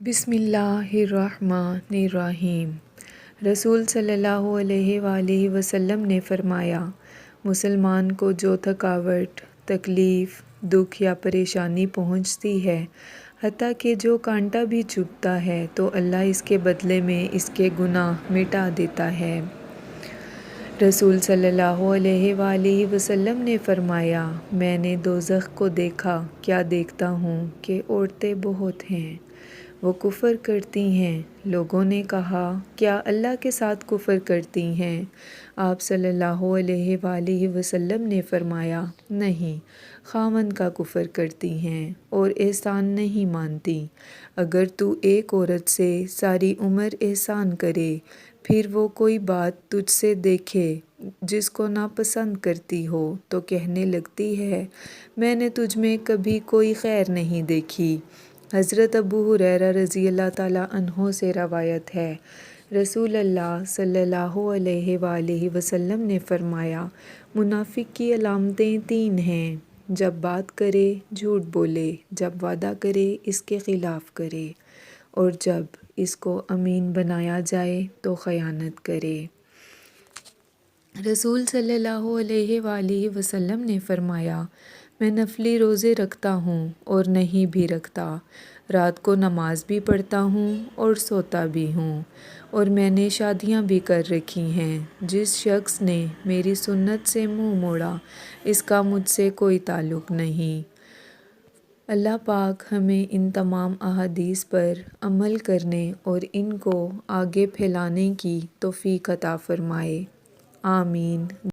بسم اللہ الرحمن الرحیم۔ رسول صلی اللہ علیہ وآلہ وسلم نے فرمایا، مسلمان کو جو تھکاوٹ، تکلیف، دکھ یا پریشانی پہنچتی ہے، حتیٰ کہ جو کانٹا بھی چبھتا ہے تو اللہ اس کے بدلے میں اس کے گناہ مٹا دیتا ہے۔ رسول صلی اللہ علیہ وآلہ وسلم نے فرمایا، میں نے دوزخ کو دیکھا، کیا دیکھتا ہوں کہ عورتیں بہت ہیں، وہ کفر کرتی ہیں۔ لوگوں نے کہا، کیا اللہ کے ساتھ کفر کرتی ہیں؟ آپ صلی اللہ علیہ وآلہ وسلم نے فرمایا، نہیں، خاوند کا کفر کرتی ہیں اور احسان نہیں مانتی۔ اگر تو ایک عورت سے ساری عمر احسان کرے، پھر وہ کوئی بات تجھ سے دیکھے جس کو ناپسند کرتی ہو تو کہنے لگتی ہے، میں نے تجھ میں کبھی کوئی خیر نہیں دیکھی۔ حضرت ابو ہریرہ رضی اللہ تعالیٰ عنہ سے روایت ہے، رسول اللہ صلی اللہ علیہ وآلہ وسلم نے فرمایا، منافق کی علامتیں 3 ہیں: جب بات کرے جھوٹ بولے، جب وعدہ کرے اس کے خلاف کرے، اور جب اس کو امین بنایا جائے تو خیانت کرے۔ رسول صلی اللہ علیہ وآلہ وسلم نے فرمایا، میں نفلی روزے رکھتا ہوں اور نہیں بھی رکھتا، رات کو نماز بھی پڑھتا ہوں اور سوتا بھی ہوں، اور میں نے شادیاں بھی کر رکھی ہیں۔ جس شخص نے میری سنت سے منہ موڑا، اس کا مجھ سے کوئی تعلق نہیں۔ اللہ پاک ہمیں ان تمام احادیث پر عمل کرنے اور ان کو آگے پھیلانے کی توفیق عطا فرمائے، آمین۔